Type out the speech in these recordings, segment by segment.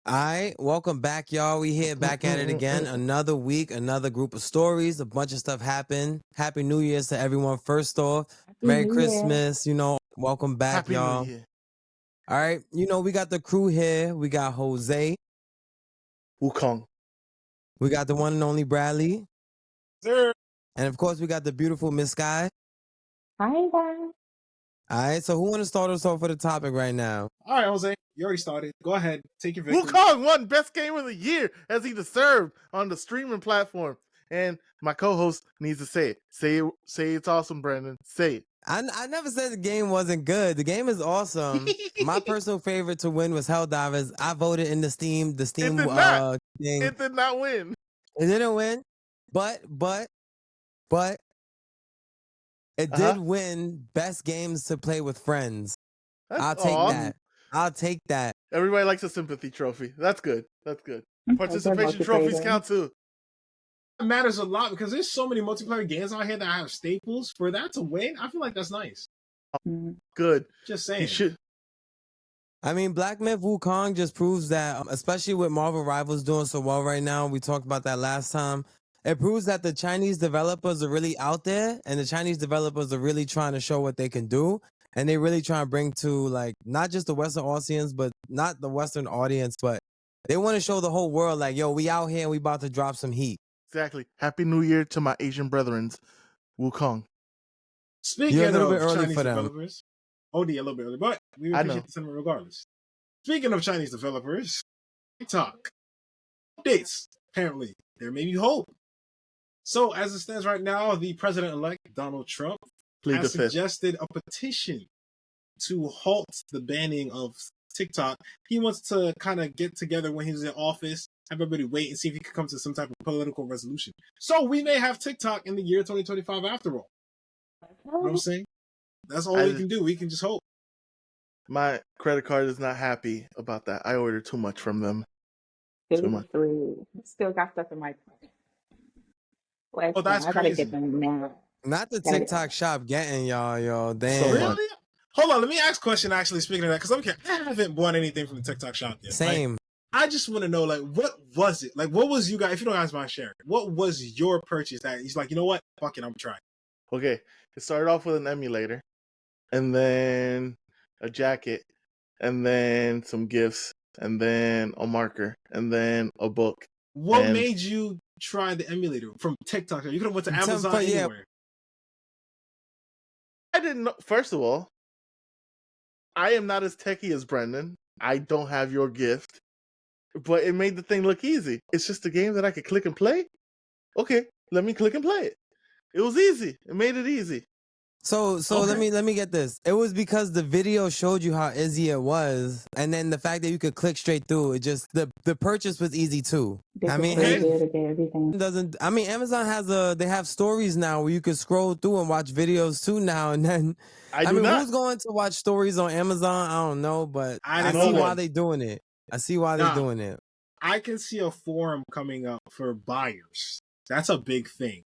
All right, welcome back, y'all. We here back at it again. Another week, another group of stories. A bunch of stuff happened. Happy New Year's to everyone. First off, Happy Merry New Year. Christmas. Welcome back, Happy New y'all. Year. All right, we got the crew here. We got Jose. Wukong. We got the one and only Bradley. Sir. And of course, we got the beautiful Miss Sky. Hi, guys. All right, so who want to start us off for the topic right now? All right, Jose, you already started. Go ahead, take your victory. Wukong won Best Game of the Year as he deserved on the streaming platform. And my co-host needs to say it. Say it's awesome, Brandon. Say it. I never said the game wasn't good. The game is awesome. My personal favorite to win was Helldivers. I voted in the Steam It did thing. It did not win. It didn't win, but it did win best games to play with friends. I'll take that. I'll take that. Everybody likes a sympathy trophy. That's good. That's good. Participation trophies count too. It matters a lot because there's so many multiplayer games out here that have staples. For that to win, I feel like that's nice. Good. Just saying. I mean, Black Myth Wukong just proves that, especially with Marvel Rivals doing so well right now, we talked about that last time, it proves that the Chinese developers are really out there, and the Chinese developers are really trying to show what they can do, and they really trying to bring to, like, not just the Western audience, but not the Western audience, but they want to show the whole world, like, yo, we out here and we about to drop some heat. Exactly. Happy New Year to my Asian brethrens. Wukong. Speaking of Chinese developers, OD a little bit early, but we appreciate the sentiment regardless. Speaking of Chinese developers, TikTok updates. Apparently, there may be hope. So, as it stands right now, the president-elect Donald Trump has suggested a petition to halt the banning of TikTok. He wants to kind of get together when he's in office, have everybody wait and see if he can come to some type of political resolution. So we may have TikTok in the year 2025 after all. You know what I'm saying? That's all we can do. We can just hope. My credit card is not happy about that. I ordered too much from them. Too much. Still got stuff in my Oh, that's crazy. Gotta get them now. Not the TikTok shop getting y'all, yo. Damn. So really? Hold on, let me ask a question actually, speaking of that, because I haven't bought anything from the TikTok shop yet. Same. Like, I just want to know, like, what was it? Like, what was you guys, if you don't guys mind sharing, what was your purchase that he's like, you know what? Fuck it, I'm trying. Okay. It started off with an emulator, and then a jacket, and then some gifts, and then a marker, and then a book. What made you try the emulator from TikTok? You could have went to Amazon anywhere. I didn't know. First of all, I am not as techie as Brendan. I don't have your gift. But it made the thing look easy. It's just a game that I could click and play. Okay, let me click and play it. It was easy. It made it easy. So let me get this. It was because the video showed you how easy it was, and then the fact that you could click straight through. It just the purchase was easy too. I mean, Amazon has they have stories now where you can scroll through and watch videos too now and then. I mean, who's going to watch stories on Amazon? I don't know, but I see why they're doing it. I see why they're doing it. I can see a forum coming up for buyers. That's a big thing.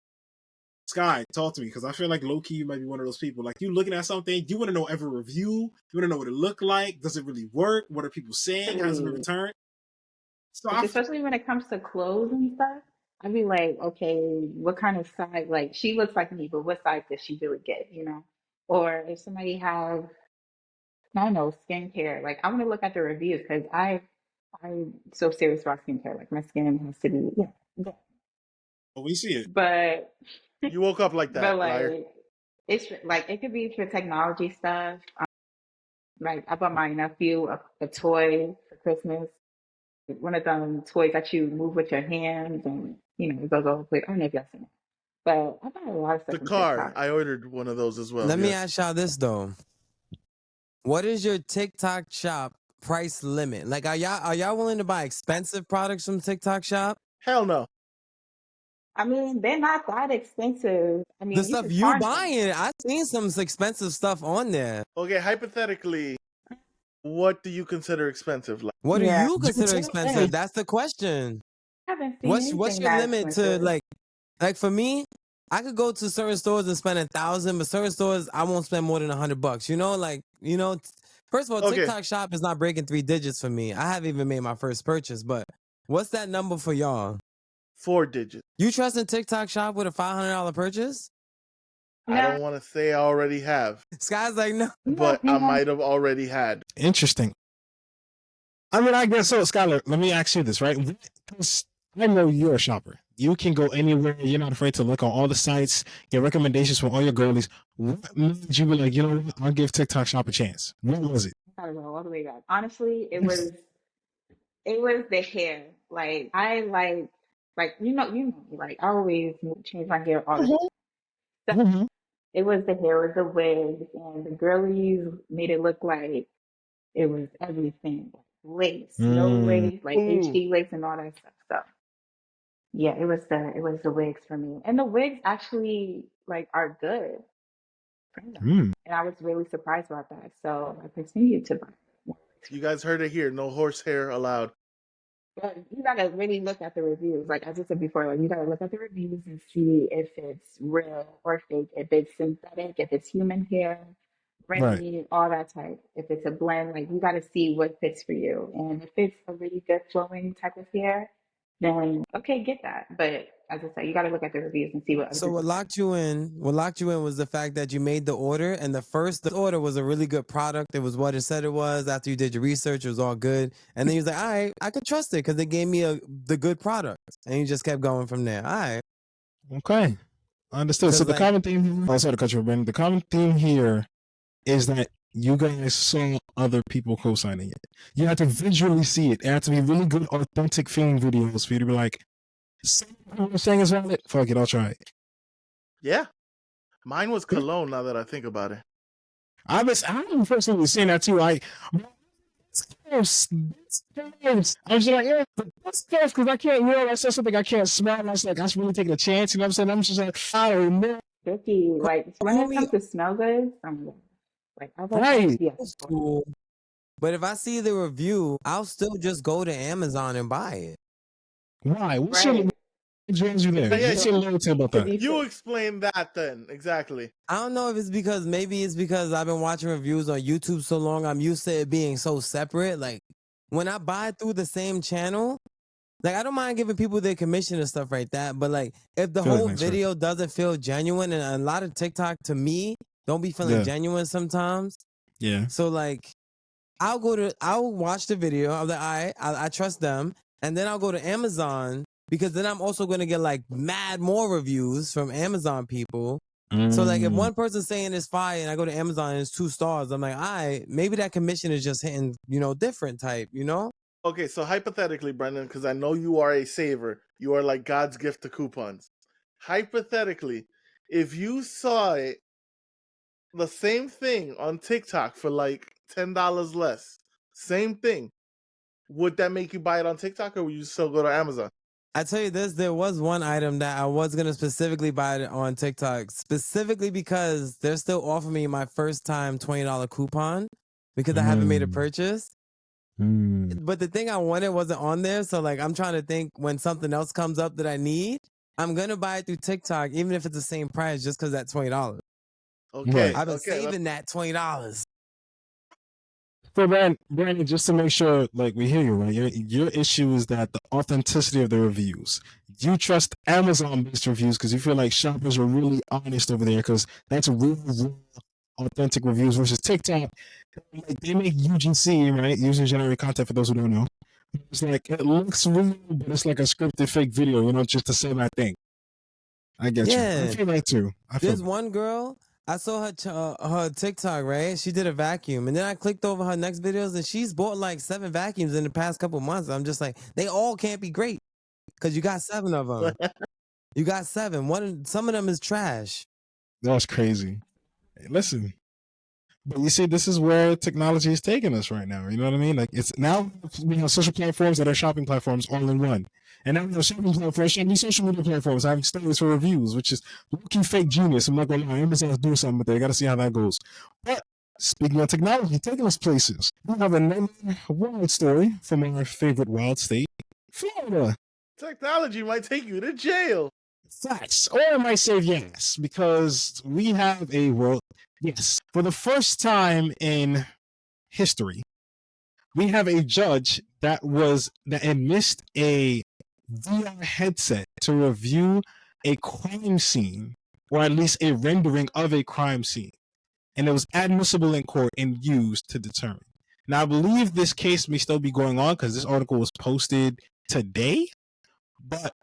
Sky, talk to me, because I feel like low-key you might be one of those people. Like, you looking at something, you want to know every review, you want to know what it looked like, does it really work, what are people saying, has it been returned? So especially when it comes to clothes and stuff, I'd be like, okay, what kind of size? Like, she looks like me, but what size does she really get, you know? Or if somebody have, I don't know, skincare, like, I want to look at the reviews, because I'm so serious about skincare. Like, my skin has to be, yeah. Oh, we see it. But you woke up like that. But like, it's like it could be for technology stuff. Like I bought my nephew a toy for Christmas. One of them toys that you move with your hands, and you know it goes all quick. I don't know if y'all seen it, but I bought a lot of stuff. The car, I ordered one of those as well. Let me ask y'all this though: what is your TikTok shop price limit? Like, are y'all willing to buy expensive products from TikTok shop? Hell no. I mean, they're not that expensive. I mean, the stuff you buying, I've seen some expensive stuff on there. Okay, hypothetically, what do you consider expensive? Like, what do you consider expensive? That's the question. I haven't seen what's your limit to like for me? I could go to certain stores and spend $1,000, but certain stores I won't spend more than $100. You know, like First of all, Okay. TikTok Shop is not breaking 3 digits for me. I haven't even made my first purchase, but what's that number for y'all? 4 digits. You trust in TikTok Shop with a $500 purchase? I don't want to say I already have. Sky's like, no. But I might have already had. Interesting. I mean, I guess so, Skylar. Let me ask you this, right? Because I know you're a shopper. You can go anywhere. You're not afraid to look on all the sites, get recommendations from all your girlies. What made you be like, you know what? I'll give TikTok Shop a chance? What was it? I gotta go all the way back. Honestly, it was the hair. Like I like you know me. Like I always change my hair all the time. So Mm-hmm. it was the hair, it was the wig, and the girlies made it look like it was everything. Lace, no lace, like HD lace and all that stuff. So yeah, it was the wigs for me. And the wigs actually like are good. And I was really surprised about that. So I continued to buy more wigs. You guys heard it here. No horsehair allowed. But you gotta really look at the reviews. Like as I said before, like you gotta look at the reviews and see if it's real or fake, if it's synthetic, if it's human hair, braided, all that type. If it's a blend, like you gotta see what fits for you. And if it's a really good flowing type of hair, then okay, get that. But as I said, you gotta look at the reviews and see what. So what locked you in was the fact that you made the order, and the order was a really good product. It was what it said it was. After you did your research, it was all good. And then you was like, all right, I could trust it because they gave me the good product. And you just kept going from there. All right. Okay. Understood. So the common theme, sorry to cut you off, Brandon. The common theme here is that you guys saw other people co-signing it. You had to visually see it. It had to be really good, authentic feeling videos for you to be like, I'm saying is valid. Fuck it, I'll try it. Yeah. Mine was cologne now that I think about it. I'm personally seeing that too. Like, I was just like, yeah, that's close because I can't, I said something I can't smell. I was like, I was really taking a chance. You know what I'm saying? I'm just like, I don't know. Like, when it comes to smell goods, I'm like, I right. Cool. But if I see the review, I'll still just go to Amazon and buy it. Why? What's your you there? About that. You explain that then. Exactly. I don't know if it's because I've been watching reviews on YouTube so long. I'm used to it being so separate. Like when I buy through the same channel, like I don't mind giving people their commission and stuff like that. But like if the whole video doesn't feel genuine, and a lot of TikTok to me don't be feeling genuine sometimes. Yeah. So like I'll watch the video. I'm like, all right, I trust them. And then I'll go to Amazon because then I'm also going to get like mad more reviews from Amazon people. So like if one person's saying it's fire and I go to Amazon and it's 2 stars, I'm like, all right, maybe that commission is just hitting, different type, Okay, so hypothetically, Brendan, because I know you are a saver, you are like God's gift to coupons. Hypothetically, if you saw it, the same thing on TikTok for like $10 less, same thing, would that make you buy it on TikTok or would you still go to Amazon? I tell you this, there was one item that I was going to specifically buy it on TikTok, specifically because they're still offering me my first time $20 coupon because I haven't made a purchase. But the thing I wanted wasn't on there. So like, I'm trying to think when something else comes up that I need, I'm going to buy it through TikTok, even if it's the same price, just because that's $20. Okay. I've been saving that $20. So Brandon, just to make sure, like we hear you, right? Your issue is that the authenticity of the reviews. You trust Amazon-based reviews because you feel like shoppers are really honest over there because that's real, authentic reviews versus TikTok. Like they make UGC, right? User generated content for those who don't know. It's like it looks real, but it's like a scripted fake video, just to say that thing. I get you. I feel that too. There's one girl. I saw her TikTok, right? She did a vacuum. And then I clicked over her next videos and she's bought like 7 vacuums in the past couple months. I'm just like, they all can't be great because you got 7 of them. You got 7. Some of them is trash. That's crazy. Hey, listen, but you see, this is where technology is taking us right now. You know what I mean? Like it's now we have social platforms that are shopping platforms all in one. And now we have shopping platforms, social media platforms having studies for reviews, which is looking fake genius. I'm not gonna lie, Amazon's doing something with it. I gotta see how that goes. But speaking of technology taking us places, we have another wild story from our favorite wild state, Florida. Technology might take you to jail. Facts. Or I might say yes, because we have a world. Yes. For the first time in history, we have a judge that missed a VR headset to review a crime scene, or at least a rendering of a crime scene, and it was admissible in court and used to determine. Now, I believe this case may still be going on because this article was posted today,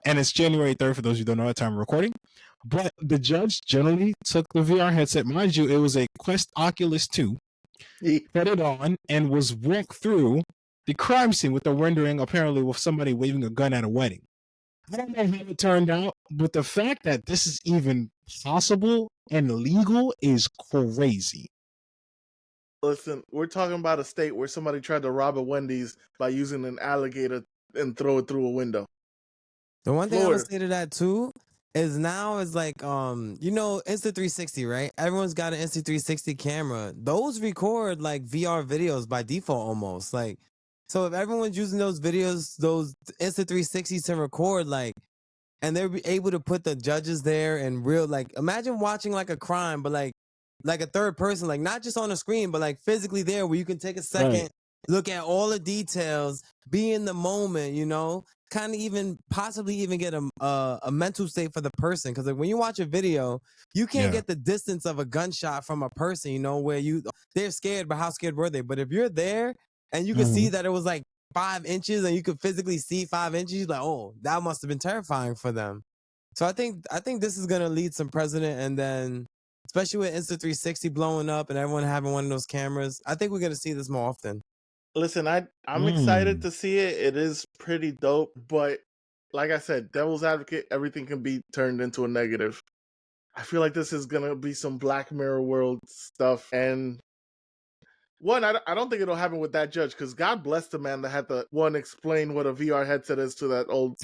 and it's January 3rd for those who don't know at time of recording. But the judge generally took the VR headset. Mind you, it was a Quest Oculus 2, put it on, and was walked through the crime scene with the rendering, apparently with somebody waving a gun at a wedding. I don't know how it turned out, but the fact that this is even possible and legal is crazy. Listen, we're talking about a state where somebody tried to rob a Wendy's by using an alligator and throw it through a window. The one thing I would say to that too is now is like Insta360, right? Everyone's got an Insta360 camera. Those record like VR videos by default almost. Like, so if everyone's using those videos, those Insta360s to record, like, and they're able to put the judges there and real, like, imagine watching like a crime, but like a third person, like not just on the screen, but like physically there, where you can take a second, look at all the details, be in the moment, kind of even possibly even get a mental state for the person. Because like when you watch a video, you can't get the distance of a gunshot from a person, where they're scared, but how scared were they? But if you're there and you can see that it was like 5 inches and you could physically see 5 inches, like, oh, that must have been terrifying for them. So I think this is gonna lead some precedent, and then especially with Insta360 blowing up and everyone having one of those cameras, I think we're gonna see this more often. Listen, I'm excited to see it. It is pretty dope, but like I said, devil's advocate, everything can be turned into a negative. I feel like this is gonna be some Black Mirror world stuff, and one, I don't think it'll happen with that judge, because God bless the man that had to explain what a VR headset is to that old.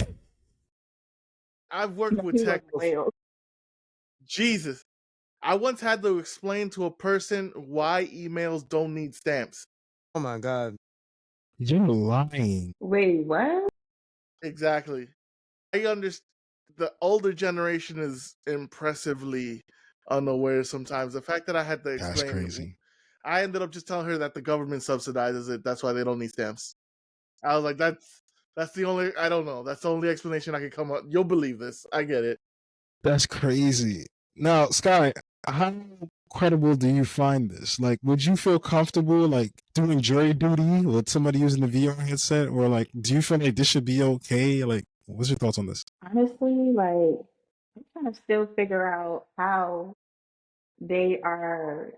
I've worked with tech. Jesus, I once had to explain to a person why emails don't need stamps. Oh my God. You're lying. Wait, what? Exactly. I understand. The older generation is impressively unaware sometimes. The fact that I had to explain. That's crazy. I ended up just telling her that the government subsidizes it. That's why they don't need stamps. I was like, that's the only, I don't know. That's the only explanation I can come up. You'll believe this. I get it. That's crazy. Now, Sky, how credible do you find this? Like, would you feel comfortable like doing jury duty with somebody using the VR headset, or like, do you feel like this should be okay? Like, what's your thoughts on this? Honestly, like, I'm trying to still figure out how they are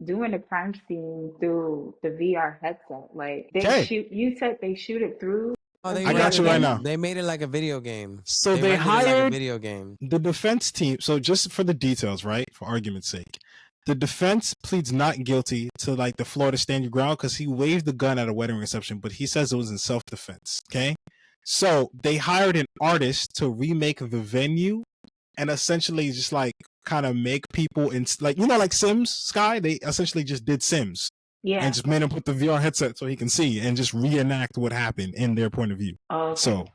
doing a crime scene through the VR headset. Like, you said they shoot it through. Oh, I got you right now. They made it like a video game. So they hired like a video game. The defense team. So just for the details, right? For argument's sake, the defense pleads not guilty to like the Florida stand your ground because he waved the gun at a wedding reception, but he says it was in self-defense. Okay. So they hired an artist to remake the venue and essentially just like kind of make people in like, like Sims, Sky, they essentially just did Sims. Yeah. And just made him put the VR headset so he can see and just reenact what happened in their point of view. Okay. So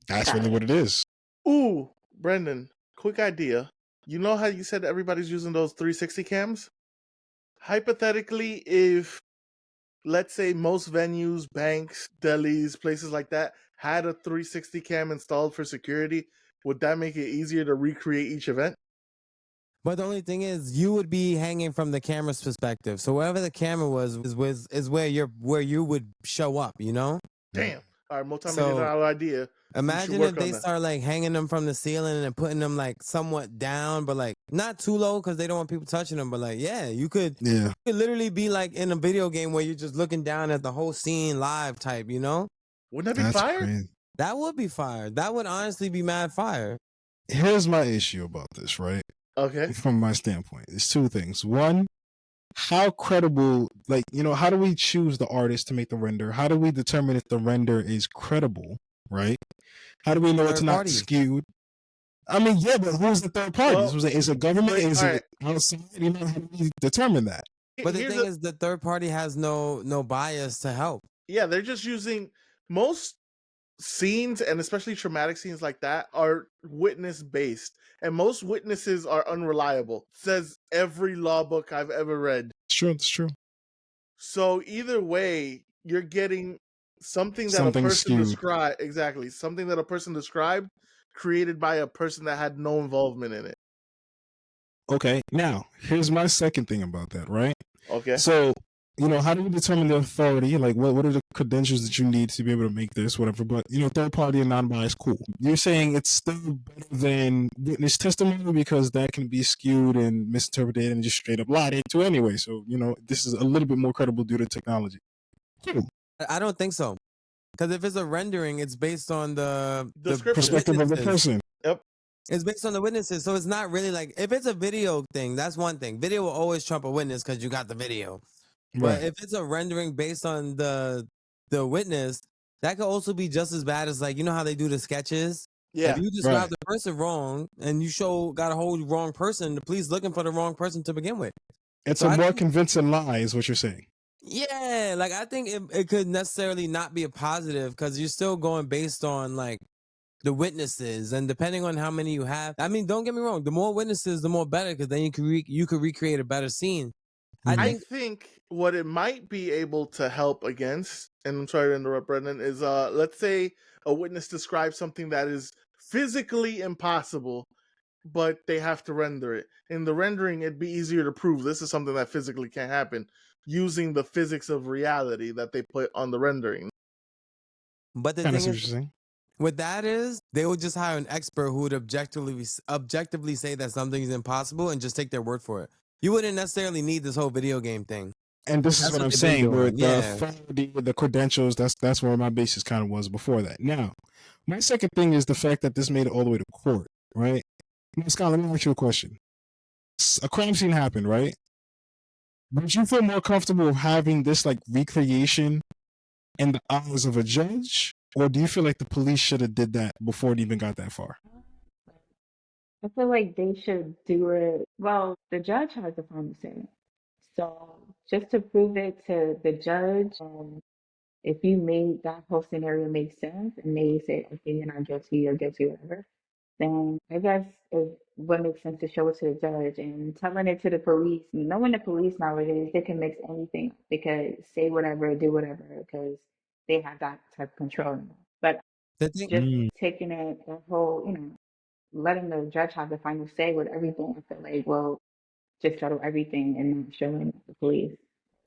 that's really what it is. Ooh, Brendan, quick idea. You know how you said everybody's using those 360 cams? Hypothetically, if, let's say, most venues, banks, delis, places like that had a 360 cam installed for security, would that make it easier to recreate each event? But the only thing is, you would be hanging from the camera's perspective. So wherever the camera was where you would show up. Damn. All right, multi-million-dollar idea. Imagine if they start like hanging them from the ceiling and putting them like somewhat down, but like not too low because they don't want people touching them. But like, you could literally be like in a video game where you're just looking down at the whole scene live type. Wouldn't that be fire? Crazy. That would be fire. That would honestly be mad fire. Here's my issue about this, right? Okay. From my standpoint, it's two things. One, how credible, like, how do we choose the artist to make the render? How do we determine if the render is credible, right? How do we know it's not skewed? I mean, yeah, but who's the third party? Well, is it government? Is it outside? How do we determine that? But the thing is, the third party has no bias to help. Yeah, they're just using most scenes, and especially traumatic scenes like that, are witness based, and most witnesses are unreliable. Says every law book I've ever read. It's true. So either way, you're getting something that Something a person skewed. described. Exactly. Something that a person described created by a person that had no involvement in it. Okay, now here's my second thing about that, right? Okay. So, you know, how do you determine the authority? Like, what are the credentials that you need to be able to make this, whatever? But, you know, third party and non-biased, cool. You're saying it's still better than witness testimony because that can be skewed and misinterpreted and just straight up lied into anyway. So, you know, this is a little bit more credible due to technology. Cool. I don't think so. Because if it's a rendering, it's based on the perspective of the person. Yep. It's based on the witnesses. So it's not really like, if it's a video thing, that's one thing. Video will always trump a witness because you got the video. But Right. if it's a rendering based on the witness, that could also be just as bad as, like, you know how they do the sketches? Yeah. If you describe Right. the person wrong and you got a whole wrong person, the police looking for the wrong person to begin with. It's So a I more think- convincing lie is what you're saying. Yeah, like I think it could necessarily not be a positive because you're still going based on like the witnesses, and depending on how many you have. I mean, don't get me wrong, the more witnesses, the more better, because then you could recreate a better scene. I think what it might be able to help against, and I'm sorry to interrupt, Brendan, is let's say a witness describes something that is physically impossible, but they have to render it. In the rendering, it'd be easier to prove this is something that physically can't happen using the physics of reality that they put on the rendering. But the Kind of thing see what is, you're saying. what that is, they would just hire an expert who would objectively say that something is impossible and just take their word for it. You wouldn't necessarily need this whole video game thing. And this is That's what what I'm they've been saying, where doing, the yeah. authority, with the credentials, that's where my basis kind of was before that. Now, my second thing is the fact that this made it all the way to court, right? Now, Scott, let me ask you a question. A crime scene happened, right? Would you feel more comfortable with having this like recreation in the eyes of a judge, or do you feel like the police should have did that before it even got that far? I feel like they should do it. Well, the judge has the final say. So just to prove it to the judge, if you made that whole scenario make sense and they say, okay, you're not guilty or guilty, whatever, then I guess it would make sense to show it to the judge and telling it to the police. Knowing the police nowadays, they can mix anything. They could say whatever, do whatever, because they have that type of control. But The thing, just taking it, the whole, letting the judge have the final say with everything, I feel like, well, just settle everything and not showing the police.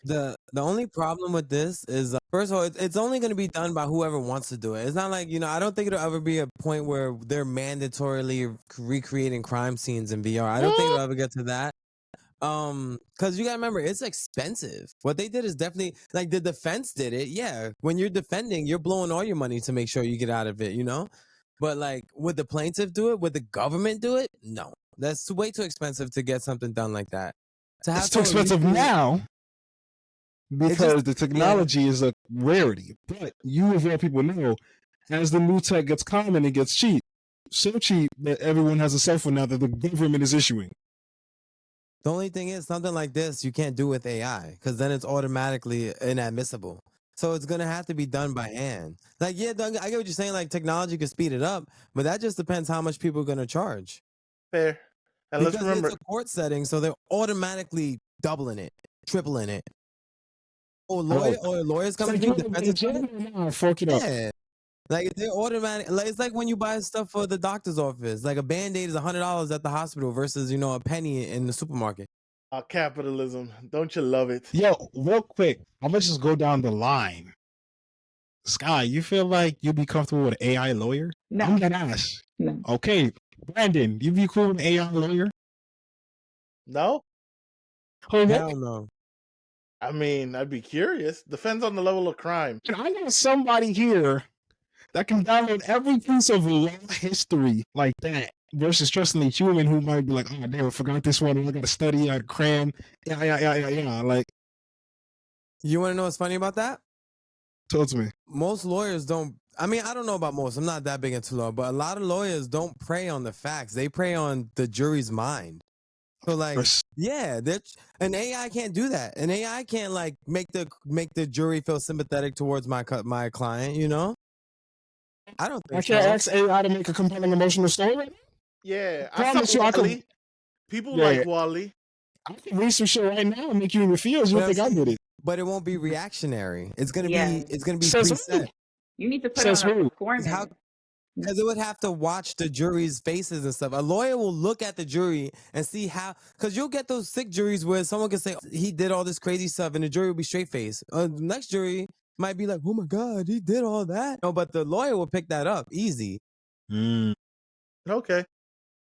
the only problem with this is, first of all, it's only going to be done by whoever wants to do it. It's not like, I don't think it'll ever be a point where they're mandatorily recreating crime scenes in VR. I don't think it'll ever get to that. Because you gotta remember, it's expensive. What they did is definitely, like, the defense did it. Yeah, when you're defending, you're blowing all your money to make sure you get out of it, But like, would the plaintiff do it? Would the government do it? No, that's way too expensive to get something done like that. It's too expensive now because the technology is a rarity. But you, of all people, know as the new tech gets common, it gets cheap. So cheap that everyone has a cell phone now that the government is issuing. The only thing is, something like this you can't do with AI because then it's automatically inadmissible. So it's gonna have to be done by hand. Like, yeah, Doug, I get what you're saying. Like, technology could speed it up, but that just depends how much people are gonna charge. Fair. And Because let's remember, it's a court setting, so they're automatically doubling it, tripling it. Or lawyers coming to defensive. Fork it up. Yeah. Like, they're automatic. Like, it's like when you buy stuff for the doctor's office. Like, a Band-Aid is $100 at the hospital versus, a penny in the supermarket. capitalism. Don't you love it? Yo, real quick, I'm gonna just go down the line. Sky, you feel like you'd be comfortable with an AI lawyer? No. I'm gonna ask. No. Okay, Brandon, you be cool with an AI lawyer? No? Hell no. I mean, I'd be curious. Depends on the level of crime. And I got somebody here that can download every piece of law history like that versus trusting a human who might be like, oh, damn, I forgot this one. I got to study, I got to cram. Yeah. Like, You want to know what's funny about that? talk to me. Most lawyers don't. I mean, I don't know about most. I'm not that big into law, but a lot of lawyers don't prey on the facts. They prey on the jury's mind. So, like, yeah, an AI can't do that. An AI can't like make the jury feel sympathetic towards my client. I don't think I can't ask AI to make a compelling emotional story. Yeah, Promise I you, I saw could. Wall-E. People like Wall-E. I can read some shit right now and make you in your feels. You don't think I did it? but it won't be reactionary. It's gonna be Says preset. You need to put Says on a who? performance. Because it would have to watch the jury's faces and stuff. A lawyer will look at the jury and see how, because you'll get those sick juries where someone can say he did all this crazy stuff and the jury will be straight face. The next jury might be like, oh my God, he did all that. No, but the lawyer will pick that up easy. Okay.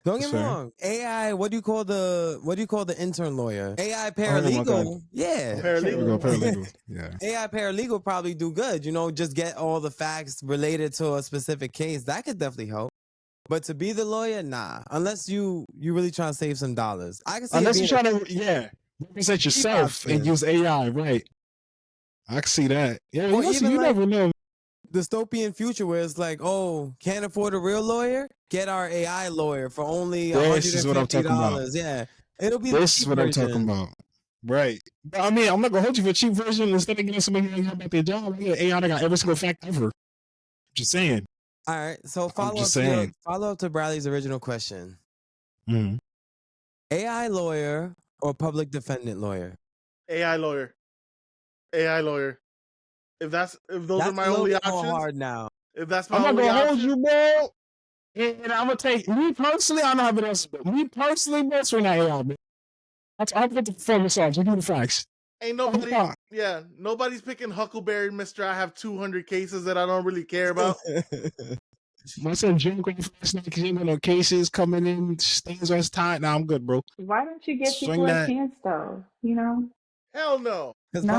Don't get me wrong. AI, what do you call the intern lawyer? AI paralegal. Yeah. Paralegal. Yeah. AI paralegal probably do good, just get all the facts related to a specific case. That could definitely help. But to be the lawyer, nah. Unless you really trying to save some dollars. I can see Unless you're trying to, represent yourself and use AI, right? I can see that. Yeah, Or even you never know. Dystopian future where it's like, oh, can't afford a real lawyer? Get our AI lawyer for only $150. This is what I'm talking about. Yeah. It'll be This is what I'm talking about. Right. But I mean, I'm not gonna hold you for a cheap version. Instead of getting somebody who about their job, I get AI that got every single fact ever. Just saying. All right. So follow up to Bradley's original question. Mm-hmm. AI lawyer or public defendant lawyer? AI lawyer. AI lawyer. If those are my only options, hard now. If that's my I'm only not gonna option, hold you, bro. And I'm gonna take me personally. I don't know how it else, but me personally, best for AI, man. I'll put the performance on. You do the facts. ain't nobody. Yeah, nobody's picking Huckleberry, Mister. I have 200 cases that I don't really care about. My son Jim Green last night because you got no cases coming in, stains on his tie. Nah, I'm good, bro. Why don't you give people a chance, though? Hell no. Because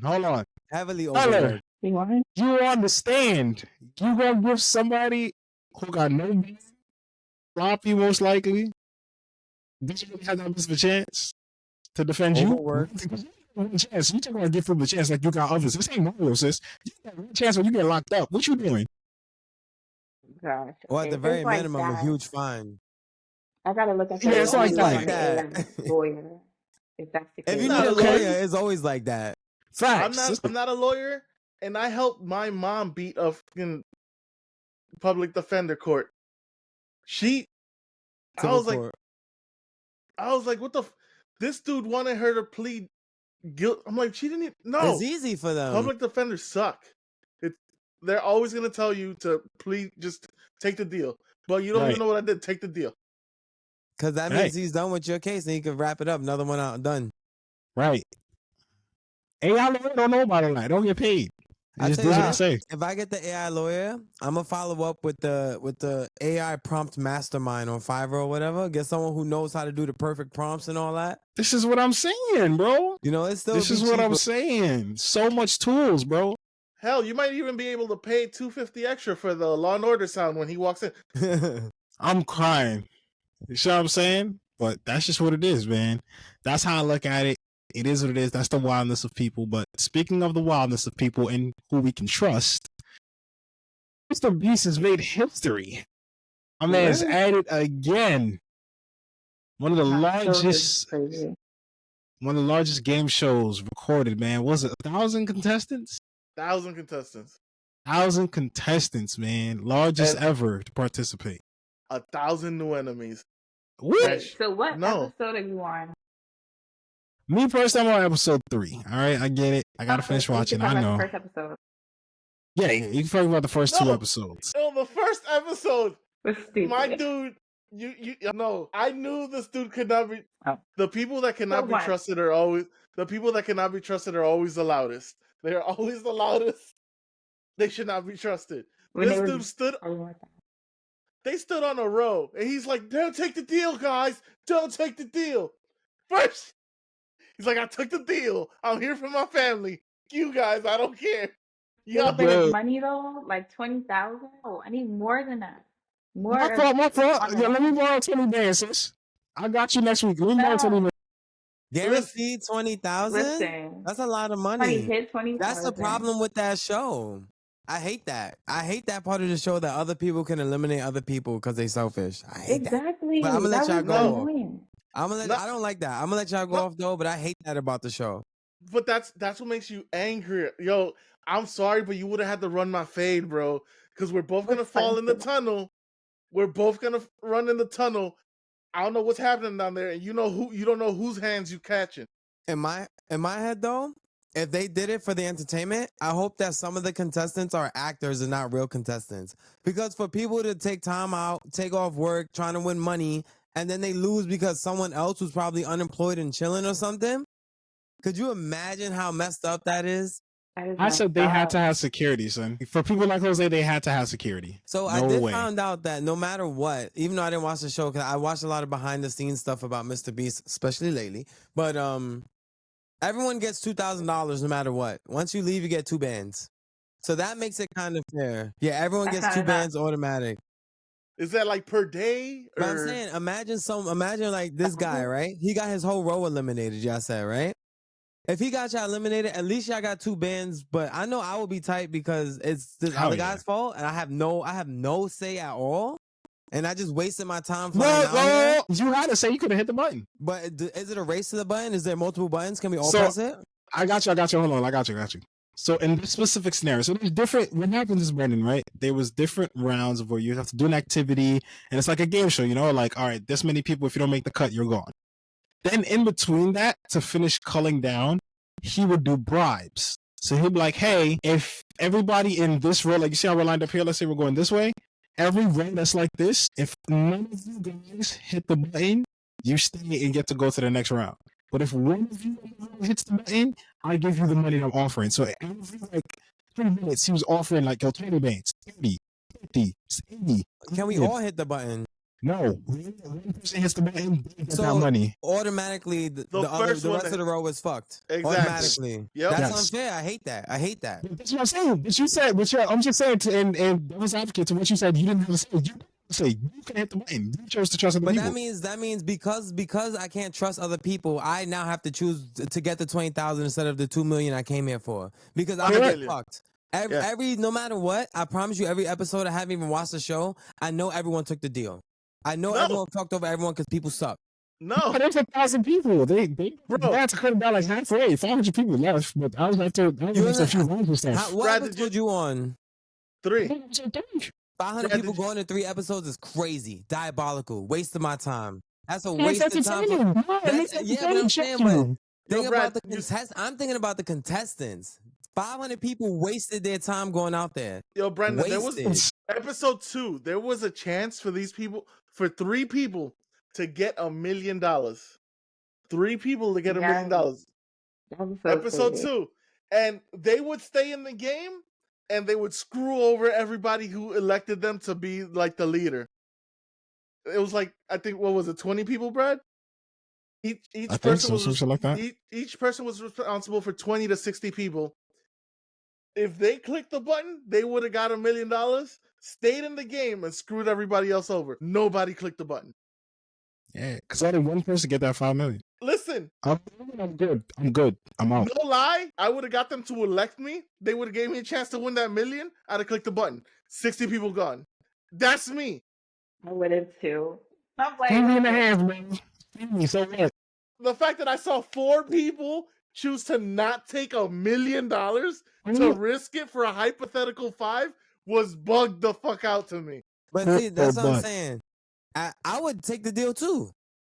hold on. Heavily overworked. You understand? You gonna give somebody who got no flop you most likely? Did you really have that much of a chance to defend Overworked. you? Chance. You just gonna give them a chance like you got others. This ain't Mario, sis. You got a chance when you get locked up. What you doing? Gosh. Or at the very minimum, a huge fine. I gotta look at it's like that. Lawyer, if that's the case. If you need a lawyer, it's always like that. Facts. I'm not a lawyer, and I helped my mom beat a fucking public defender court. I was like, what the? This dude wanted her to plead guilt. I'm like, she didn't even. No, it's easy for them. Public defenders suck. They're always gonna tell you to plead, just take the deal. But you don't even know what I did. Take the deal. Because that means he's done with your case and he can wrap it up. Another one out, done. Right. AI lawyer don't know about it. Like, don't get paid. Just do what I say. If I get the AI lawyer, I'm gonna follow up with the AI prompt mastermind on Fiverr or whatever. Get someone who knows how to do the perfect prompts and all that. This is what I'm saying, bro. It's still. This is what I'm saying. So much tools, bro. Hell, you might even be able to pay $250 extra for the Law and Order sound when he walks in. I'm crying. You see what I'm saying? But that's just what it is, man. That's how I look at it. It is what it is. That's the wildness of people. But speaking of the wildness of people and who we can trust, Mr. Beast has made history. My man has added again. One of the largest game shows recorded, man. Was it 1,000 contestants? 1,000 contestants. 1,000 contestants, man. Largest ever to participate. 1,000 new enemies. What? So what episode are you on? Me personally, I'm on episode 3. All right, I get it. I gotta finish watching. I know. First episode. Yeah, you can talk about the first 2 episodes. No, the first episode. Stupid. My dude, you know, I knew this dude could not be. The people that cannot be trusted are always the loudest. They are always the loudest. They should not be trusted. This dude stood. They stood on a row, and he's like, "Don't take the deal, guys. Don't take the deal." First, he's like, "I took the deal. I'm here for my family. You guys, I don't care." Yeah, but it's money though, like 20,000. Oh, I need more than that. My fault. Yeah, let me borrow 20 bands, sis. I got you next week. Let me borrow 20 bands. Guaranteed 20,000. That's a lot of money. Hit 20,000. That's the problem with that show. I hate that. I hate that part of the show that other people can eliminate other people because they selfish. I hate that. Exactly. But I'm gonna let y'all go. I don't like that. I'm gonna let y'all go off though. But I hate that about the show. But that's what makes you angry. Yo, I'm sorry, but you would have had to run my fade, bro. Because we're both gonna fall in the tunnel. We're both gonna run in the tunnel. I don't know what's happening down there, and you don't know whose hands you catching. In my head though, if they did it for the entertainment, I hope that some of the contestants are actors and not real contestants. Because for people to take time out, take off work, trying to win money, and then they lose because someone else was probably unemployed and chilling or something, could you imagine how messed up that is? I said they had to have security, son. For people like Jose, they had to have security. So I did find out that no matter what, even though I didn't watch the show, because I watched a lot of behind the scenes stuff about Mr. Beast, especially lately. But everyone gets $2,000 no matter what. Once you leave, you get 2 bands. So that makes it kind of fair. Yeah, everyone gets 2 bands automatic. Is that like per day? Or... But I'm saying, imagine like this guy, right? He got his whole row eliminated, y'all said, right? If he got y'all eliminated, at least y'all got 2 bands. But I know I will be tight because it's this other guy's fault, and I have no say at all. And I just wasted my time. You had to say you could have hit the button. But is it a race to the button? Is there multiple buttons? Can we all press it? I got you. Hold on. I got you. So in this specific scenario, so there's different. What happens is, Brandon, right? There was different rounds of where you have to do an activity, and it's like a game show. You know, like, all right, this many people. If you don't make the cut, you're gone. Then in between that, to finish culling down, he would do bribes. So he'd be like, hey, if everybody in this row, like you see how we're lined up here, let's say we're going this way, every row that's like this, if none of you guys hit the button, you stay and get to go to the next round. But if one of you hits the button, I give you the money I'm offering. So every like 3 minutes, he was offering like 20 bands, 30, 50, 80. Can we all hit the button? No, one person hits the button, they get that money. Automatically, the rest of the row is fucked. Exactly. Automatically. Yep. That's unfair. I hate that. That's what I'm saying. But you said, I'm just saying, and devil's advocate to what you said, you didn't have to say. You didn't say you can hit the button. You chose to trust other people. But that means because I can't trust other people, I now have to choose to get the 20,000 instead of the 2 million I came here for. Because I'm gonna get fucked. Every no matter what, I promise you, every episode I haven't even watched the show, I know everyone took the deal. I know everyone fucked over everyone because people suck. No, there's 1,000 people. They had to cut it down like halfway. 500 people left, but I was after a few rounds and stuff. What episode you on? 3. 500 people going to 3 episodes is crazy, diabolical, waste of my time. That's a waste of time. But I'm saying, I'm thinking about the contestants. 500 people wasted their time going out there. Yo, Brendan, there was episode 2. There was a chance for these people, for 3 people to get $1 million. 3 people to get $1 million. Episode 2. And they would stay in the game and they would screw over everybody who elected them to be like the leader. It was like, I think, what was it, 20 people, Brad? Each person was responsible for 20 to 60 people. If they clicked the button, they would have got $1 million, stayed in the game, and screwed everybody else over. Nobody clicked the button. Yeah, because only one person get that 5 million. Listen, I'm good. I'm out. No lie, I would have got them to elect me. They would have gave me a chance to win that $1 million. I'd have clicked the button. 60 people gone. That's me. I would have too. I'm like, man. So what? The fact that I saw 4 people choose to not take $1 million to risk it for a hypothetical 5 was bugged the fuck out to me. But see, that's what I'm saying. I would take the deal too.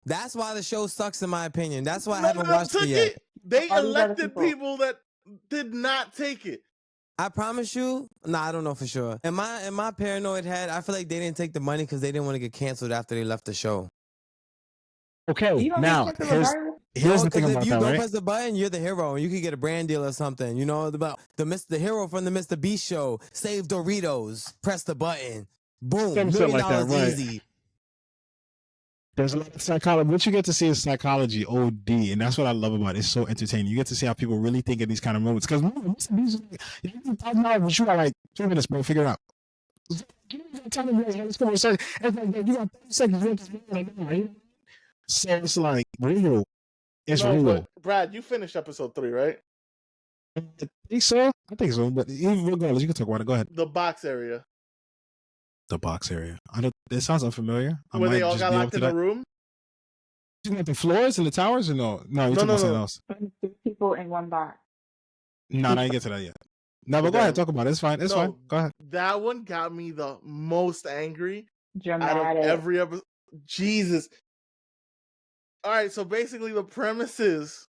That's why the show sucks, in my opinion. That's why I haven't watched it yet. They elected people that did not take it. I promise you. I don't know for sure. In my paranoid head, I feel like they didn't take the money because they didn't want to get canceled after they left the show. Okay, now here's the thing about that, right? If you don't press the button, you're the hero, and you could get a brand deal or something. You know about the hero from the Mr. Beast show. Save Doritos. Press the button. Boom. $1 million like that, right? Easy. There's a lot of psychology. What you get to see is psychology, OD, and that's what I love about it. It's so entertaining. You get to see how people really think in these kind of moments. Because Mr. Beast is like, you got like 2 minutes, bro. Figure it out. Let's go. It's like, you got 30 seconds. So it's like real. It's real. Brad, you finished episode 3, right? I think so. But even regardless, you can talk about it. Go ahead. The box area. The box area. It sounds unfamiliar. Where they all got locked in a room? You got the floors and the towers, or no? No, you're talking about something else. 3 people in one box. No, I didn't get to that yet. No, but go ahead, talk about it. It's fine. It's fine. Go ahead. That one got me the most angry. Dramatic. Out of every episode. Jesus. All right, so basically the premise is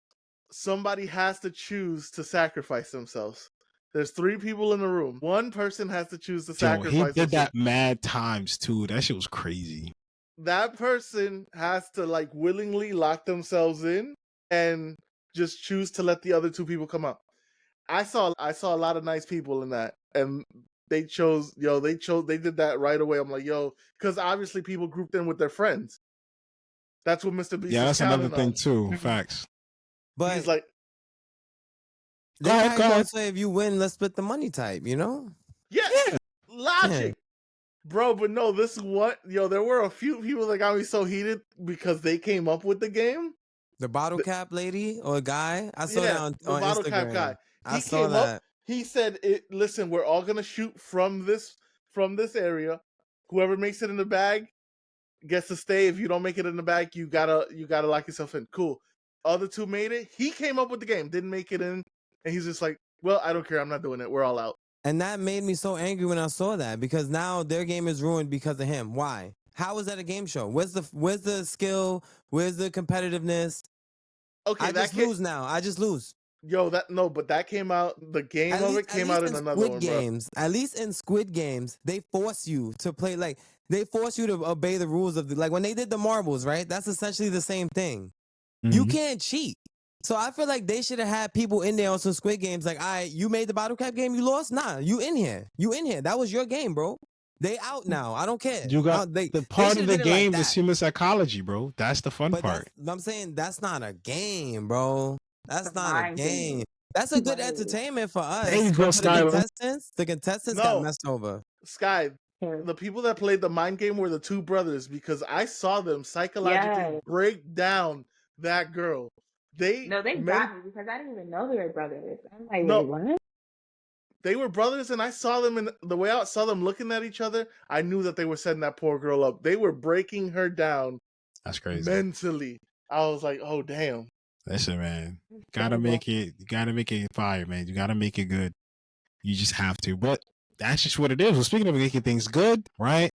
somebody has to choose to sacrifice themselves. There's 3 people in the room. One person has to choose to sacrifice He did themselves. that mad times too. That shit was crazy. That person has to like willingly lock themselves in and just choose to let the other 2 people come out. I saw a lot of nice people in that, and they did that right away. I'm like, yo, because obviously people grouped in with their friends. That's what Mr. Beast. Yeah, that's another thing on. too. Facts. But he's like, go ahead. Say if you win, let's split the money type. You know? Yeah. Logic. Yeah. Bro, but no, this is what, there were a few people that got me so heated because they came up with the game. The bottle cap lady or guy? I saw that on the bottle Instagram. Cap guy. I saw that. He said, listen, we're all going to shoot from this area. Whoever makes it in the bag gets to stay. If you don't make it in the bag, you gotta lock yourself in. Cool. Other 2 made it. He came up with the game, didn't make it in. And he's just like, well, I don't care. I'm not doing it. We're all out. And that made me so angry when I saw that, because now their game is ruined because of him. Why? How is that a game show? Where's the skill? Where's the competitiveness? Okay, I just lose now. I just lose. But that came out. The game of it came out in another Squid one, Games. Bro. At least in Squid Games, they force you to play they force you to obey the rules of when they did the marbles, right? That's essentially the same thing. Mm-hmm. You can't cheat. So I feel like they should have had people in there on some Squid Games. Like, all right, you made the bottle cap game, you lost? Nah, you in here. That was your game, bro. They out now. I don't care. You got the part of the game is human psychology, bro. That's the fun part. I'm saying that's not a game, bro. That's not a game. That's a good entertainment for us. There you go, Sky. The contestants got messed over. Sky, the people that played the mind game were the 2 brothers, because I saw them psychologically break down that girl. They got me because I didn't even know they were brothers. I'm like, wait, what? They were brothers, and I saw them, and the way I saw them looking at each other, I knew that they were setting that poor girl up. They were breaking her down. That's crazy. Mentally. I was like, oh, damn. Listen, man. You gotta make it fire, man. You gotta make it good. You just have to. But that's just what it is. Well, speaking of making things good, right?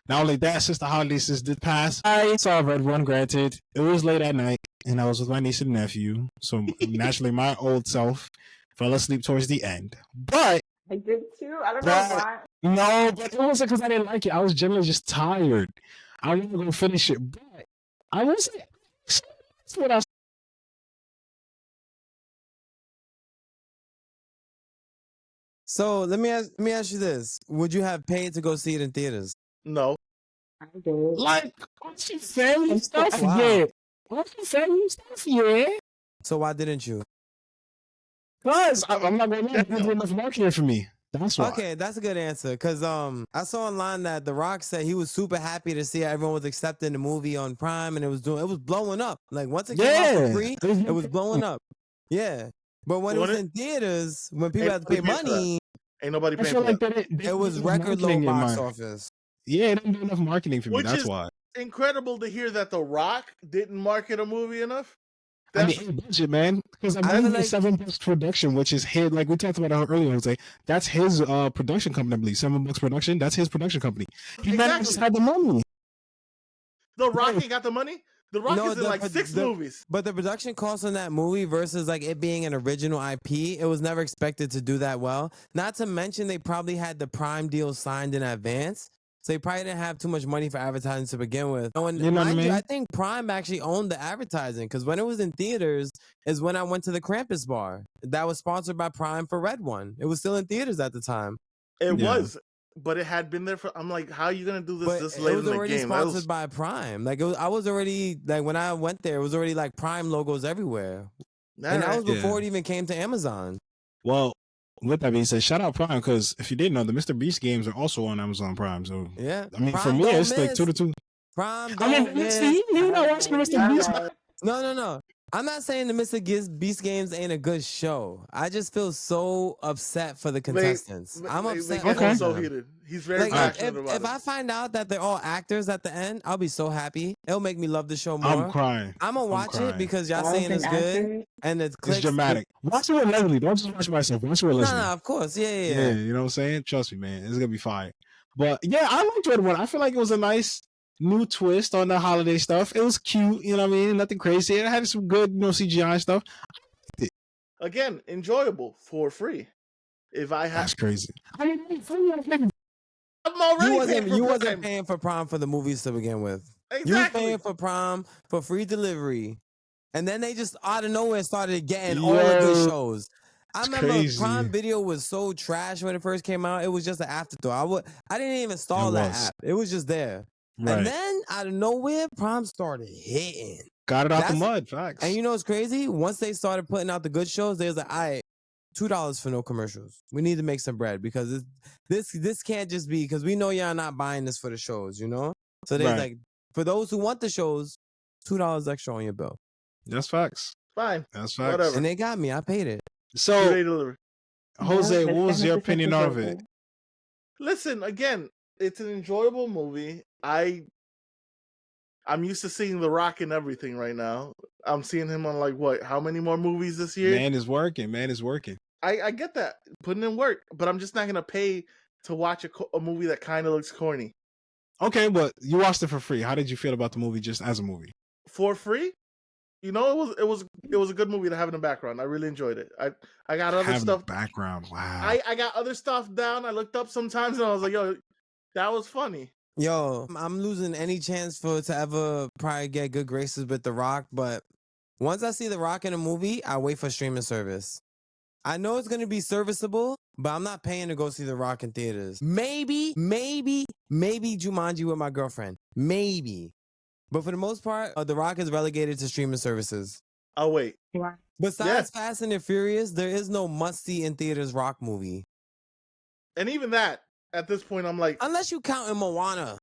Not only that, since the holidays did pass, I saw Red One, granted. It was late at night, and I was with my niece and nephew. So naturally, my old self fell asleep towards the end. But I did too. I don't know why. No, but it wasn't because I didn't like it. I was generally just tired. I was going to finish it, but I wasn't. That's what I. So let me ask you this: would you have paid to go see it in theaters? No. I did. Like, what's your family stuff? Yeah. What's your family stuff? Yeah. So why didn't you? Because I'm not going to do enough marketing for me. That's why. Okay, that's a good answer. Because I saw online that The Rock said he was super happy to see everyone was accepting the movie on Prime, and it was blowing up. Like once it came out for free, it was blowing up. Yeah. But when it was in theaters, when people had to pay money, ain't nobody paying for it. It was record low box office. Yeah, it didn't do enough marketing for me. That's why. Incredible to hear that The Rock didn't market a movie enough. I mean, budget, man. Because I mean, $7 production, which is his, like we talked about earlier, Jose. That's his production company, I believe. $7 production. That's his production company. He just had the money. The Rock ain't got the money. The Rock is in like 6 movies. But the production cost on that movie versus like it being an original IP, it was never expected to do that well. Not to mention they probably had the Prime deal signed in advance. So they probably didn't have too much money for advertising to begin with. And you know what I mean? I think Prime actually owned the advertising because when it was in theaters is when I went to the Krampus bar. That was sponsored by Prime for Red One. It was still in theaters at the time. It was, but it had been there for. I'm like, how are you gonna do this late in the game? It was already sponsored by Prime. Like I was already like when I went there, it was already like Prime logos everywhere, and that was before it even came to Amazon. Well. With that being said, shout out Prime, because if you didn't know, the Mr. Beast games are also on Amazon Prime. So yeah, I mean, Prime for me, it's like 2 to 2. Prime. I mean, you know, watching Mr. Beast. No. I'm not saying the Mr. Beast games ain't a good show. I just feel so upset for the contestants. I'm upset. He's so heated. He's very passionate about it. If I find out that they're all actors at the end, I'll be so happy. It'll make me love the show more. I'm crying. I'm gonna watch it because y'all saying it's good and it's dramatic. Watch it with Leslie. Don't just watch it myself. Watch it with Leslie. No, of course. Yeah. You know what I'm saying? Trust me, man. It's gonna be fire. But yeah, I liked Red One. I feel like it was a nice new twist on the holiday stuff. It was cute, you know what I mean? Nothing crazy. It had some good, CGI stuff. Again, enjoyable for free. If I have, That's crazy. I'm already You wasn't paying for Prime for the movies to begin with. Exactly. You was paying for Prime for free delivery, and then they just out of nowhere started getting all the good shows. I remember crazy. Prime Video was so trash when it first came out. It was just an afterthought. I didn't even install that app. It was just there. Right. And then out of nowhere, Prime started hitting. Got it out the mud, facts. And you know what's crazy? Once they started putting out the good shows, they was like, all right, $2 for no commercials. We need to make some bread because this can't just be, because we know y'all not buying this for the shows, you know? So they're like, for those who want the shows, $2 extra on your bill. That's facts. Fine. That's facts. Whatever. And they got me. I paid it. So, Jose, what was your opinion of it? Listen, again, it's an enjoyable movie. I'm used to seeing The Rock in everything right now. I'm seeing him on how many more movies this year? Man is working. I get that, putting in work, but I'm just not gonna pay to watch a movie that kind of looks corny. Okay, but you watched it for free. How did you feel about the movie just as a movie? For free? You know, it was a good movie to have in the background. I really enjoyed it. I got other stuff. Background, wow. I got other stuff down. I looked up sometimes and I was like, yo, that was funny. Yo, I'm losing any chance to ever probably get good graces with The Rock, but once I see The Rock in a movie, I wait for streaming service. I know it's gonna be serviceable, but I'm not paying to go see The Rock in theaters. Maybe Jumanji with my girlfriend. Maybe. But for the most part, The Rock is relegated to streaming services. I'll wait. Besides Fast and the Furious, there is no must-see in theaters Rock movie. And even that, at this point, I'm like... Unless you count in Moana.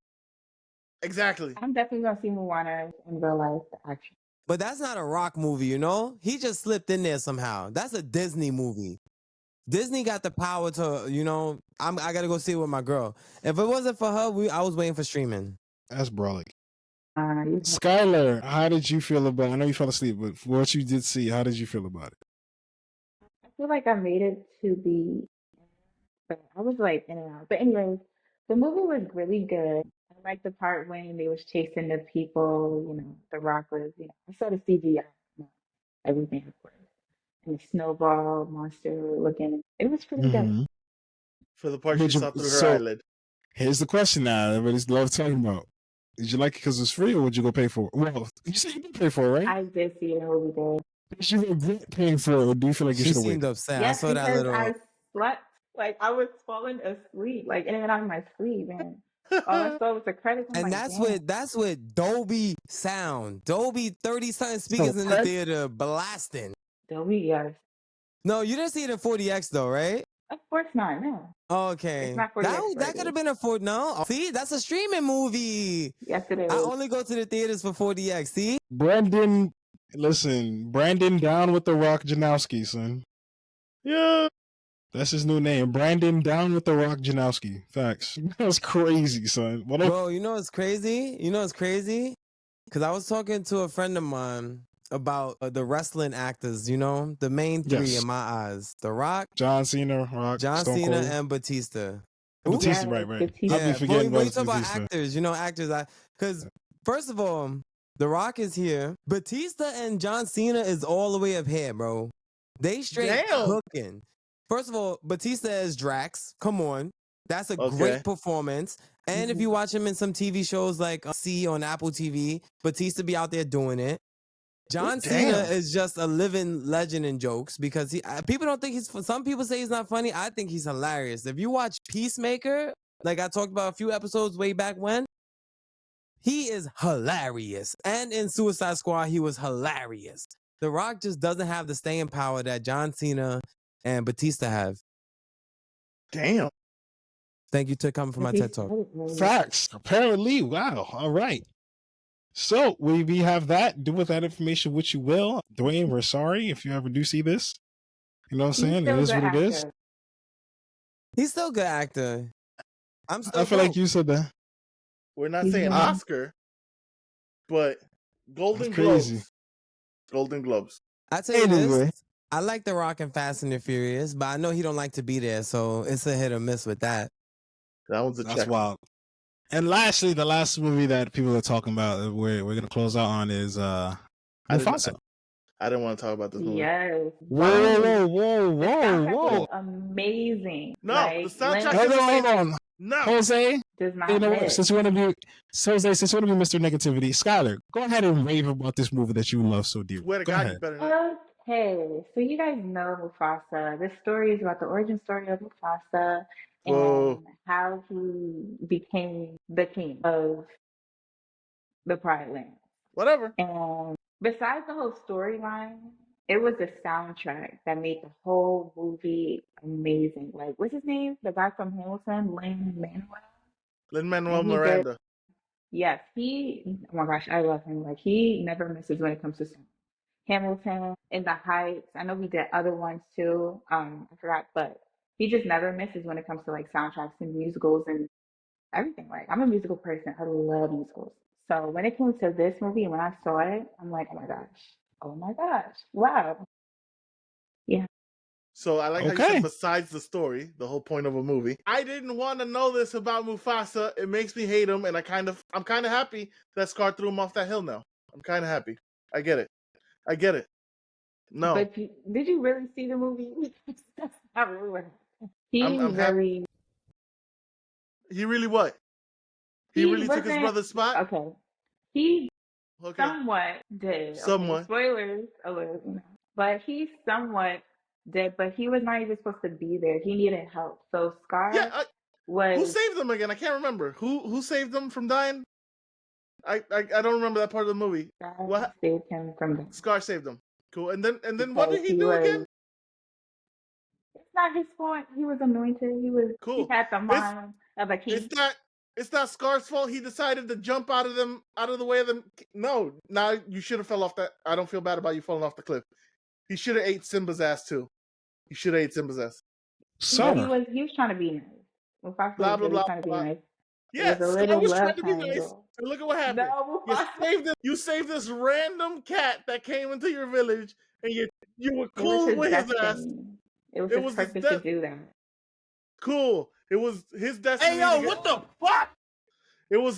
Exactly. I'm definitely going to see Moana in real life, actually. But that's not a Rock movie, you know? He just slipped in there somehow. That's a Disney movie. Disney got the power to, you know, I got to go see it with my girl. If it wasn't for her, I was waiting for streaming. That's brolic. Skylar, how did you feel about it? I know you fell asleep, but for what you did see, how did you feel about it? I feel like I made it to but I was like in and out. But anyways, the movie was really good. I liked the part when they was chasing the people, you know, The Rock was, you know, I saw the CGI, everything, of course. And the snowball monster looking. It was pretty good. For the part you saw through her eyelid. Here's the question now everybody's love talking about. Did you like it because it was free, or would you go pay for it? Well, you said you did pay for it, right? I did see the movie there. Did you regret paying for it, or do you feel like you should have waited? She seemed upset. Yes, I saw that little... I slept. Like, I was falling asleep, like, in and out of my sleep, man. All I saw was the credits. And that's with Dolby sound. Dolby 30-something speakers in the theater blasting. Dolby, yes. No, you didn't see it in 40X, though, right? Of course not, no. Okay. It's not 40X. That could have been a 40. No. See, that's a streaming movie. Yes, it is. I only go to the theaters for 40X. See? Brandon down with The Rock Janowski, son. Yeah. That's his new name. Brandon down with The Rock Janowski. Facts. That's crazy, son. Bro, you know what's crazy? Because I was talking to a friend of mine about the wrestling actors, you know? The main three in my eyes. The Rock. John Cena, and Batista. Batista, right. Yeah, I'll be forgetting when you talk Batista. about actors, you know, because first of all, The Rock is here. Batista and John Cena is all the way up here, bro. They straight cooking. First of all, Batista as Drax. Come on. That's a great performance. And if you watch him in some TV shows like C on Apple TV, Batista be out there doing it. John Cena is just a living legend in jokes because people don't think some people say he's not funny. I think he's hilarious. If you watch Peacemaker, like I talked about a few episodes way back when, he is hilarious. And in Suicide Squad, he was hilarious. The Rock just doesn't have the staying power that John Cena and Batista have. Damn. Thank you to coming for my TED Talk. Facts. Apparently. Wow. All right. So we have that. Do with that information what you will. Dwayne, we're sorry if you ever do see this. You know what I'm saying? It is what it is. He's still a good actor. I feel like you said that. We're not saying Oscar, but Golden Globes. Golden Globes. I tell you this, I like The Rock and Fast and the Furious, but I know he don't like to be there, so it's a hit or miss with that. That one's a That's wild. And lastly, the last movie that people are talking about, we're gonna close out on is Mufasa. I didn't want to talk about this movie. Yes. Whoa, The whoa, soundtrack whoa. was amazing. No, like, the soundtrack Hold is on, amazing. hold on. No. Jose, does not you know what? hit. Since you want to be Mr. Negativity, Skylar, go ahead and rave about this movie that you love so dearly. Swear to Go God, ahead. you better not. Okay, so you guys know Mufasa. This story is about the origin story of Mufasa Whoa. and how he became the king of the Pride Land. Whatever. And besides the whole storyline, it was the soundtrack that made the whole movie amazing. Like, what's his name? The guy from Hamilton, Lin-Manuel Miranda. Yes, oh my gosh, I love him. Like, he never misses when it comes to song. Hamilton, In the Heights. I know he did other ones too. I forgot, but he just never misses when it comes to like soundtracks and musicals and everything. Like, I'm a musical person. I love musicals. So when it came to this movie and when I saw it, I'm like, oh my gosh, wow. Yeah. So I like how you said besides the story, the whole point of a movie. I didn't want to know this about Mufasa. It makes me hate him, and I'm kind of happy that Scar threw him off that hill now. I'm kind of happy. I get it. No. But did you really see the movie? That's not really what happened. I'm happy. He really what? He really took his brother's spot? Okay. He somewhat did. Somewhat. Okay, spoilers alert. But he somewhat did, but he was not even supposed to be there. He needed help. So Scar was... Who saved him again? I can't remember. Who saved him from dying? I don't remember that part of the movie. What saved him from dying? Scar saved him. Cool. And then what did he do again? It's not his fault. He was anointed. He had the mind of a king. It's not Scar's fault. He decided to jump out of the way of them. No, now you should have fell off that. I don't feel bad about you falling off the cliff. He should have ate Simba's ass too. He should have ate Simba's ass. So he was trying to be nice. Mufasa blah blah blah. Trying to be nice. Yes, Scar was trying to be nice. And look at what happened. No, you saved this random cat that came into your village, and you were cool with his ass. It was his purpose to do that. Cool. It was his destiny. Hey yo, what the fuck? It was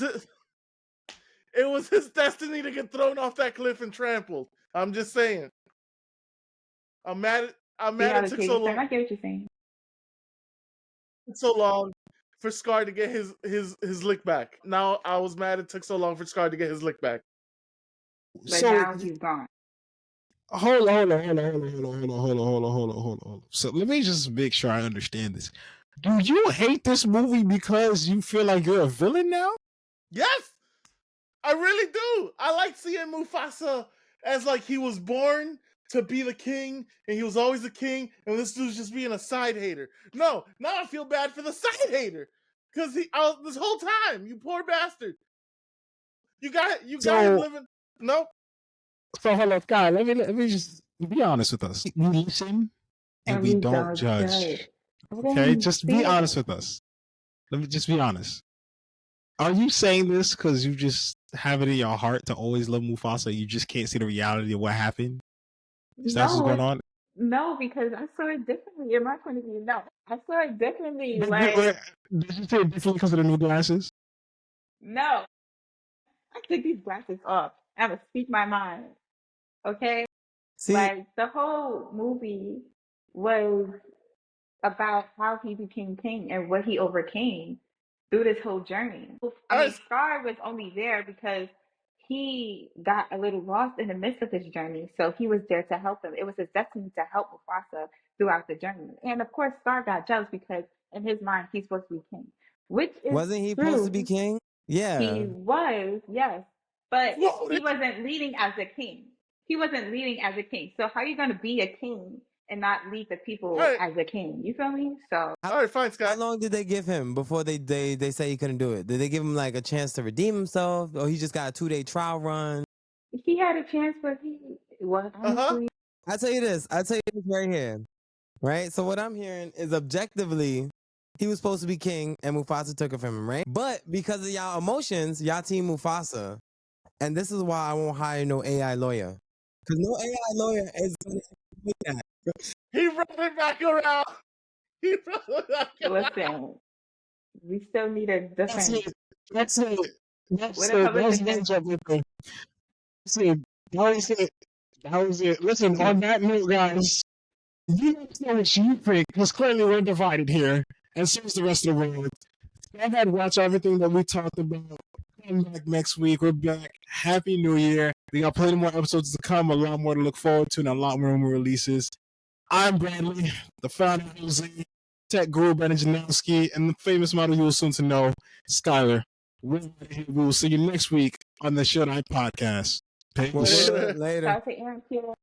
his destiny to get thrown off that cliff and trampled. I'm just saying. I'm mad it took so long. I get what you're saying. So long for Scar to get his lick back. Now I was mad it took so long for Scar to get his lick back. But now he's gone. Hold on. So let me just make sure I understand this. Do you hate this movie because you feel like you're a villain now? Yes, I really do. I like seeing Mufasa as like he was born to be the king, and he was always the king, and this dude's just being a side hater. No, now I feel bad for the side hater because this whole time, you poor bastard. You got him living. No. So hold on, Sky. Let me just be honest with us. We listen and we don't judge. Okay, just be honest with us. Let me just be honest. Are you saying this because you just have it in your heart to always love Mufasa? You just can't see the reality of what happened? Is that what's going on? No, because I saw it differently in my point of view. No, I saw it differently. Did you say it differently because of the new glasses? No. I took these glasses off. I'm going to speak my mind. Okay? See, like, the whole movie was about how he became king and what he overcame through this whole journey. Scar was only there because he got a little lost in the midst of his journey, so he was there to help him. It was his destiny to help Mufasa throughout the journey. And of course, Scar got jealous because in his mind, he's supposed to be king. Wasn't he supposed to be king? Yeah. He was, yes. But he wasn't leading as a king. So how are you going to be a king and not lead the people as a king? You feel me? So all right, fine, Scott. How long did they give him before they say he couldn't do it? Did they give him like a chance to redeem himself, or he just got a 2-day trial run? He had a chance, but honestly. I tell you this right here, right? So what I'm hearing is objectively, he was supposed to be king, and Mufasa took it from him, right? But because of y'all emotions, y'all team Mufasa, and this is why I won't hire no AI lawyer, because no AI lawyer is gonna do that. He brought it back around. Listen, we still need a defense. That's it. That's everything. See, That was it. Listen, on that note, guys, you guys know what you think, because clearly we're divided here, and so is the rest of the world. Go ahead, watch everything that we talked about. Come back next week. We're back. Happy New Year. We got plenty more episodes to come, a lot more to look forward to, and a lot more releases. I'm Bradley, the founder of Jose, tech guru Brandon Janowski, and the famous model you will soon to know, Skylar. We will see you next week on the Should I Podcast. Peace. Later. Shout out to Aaron Pierre.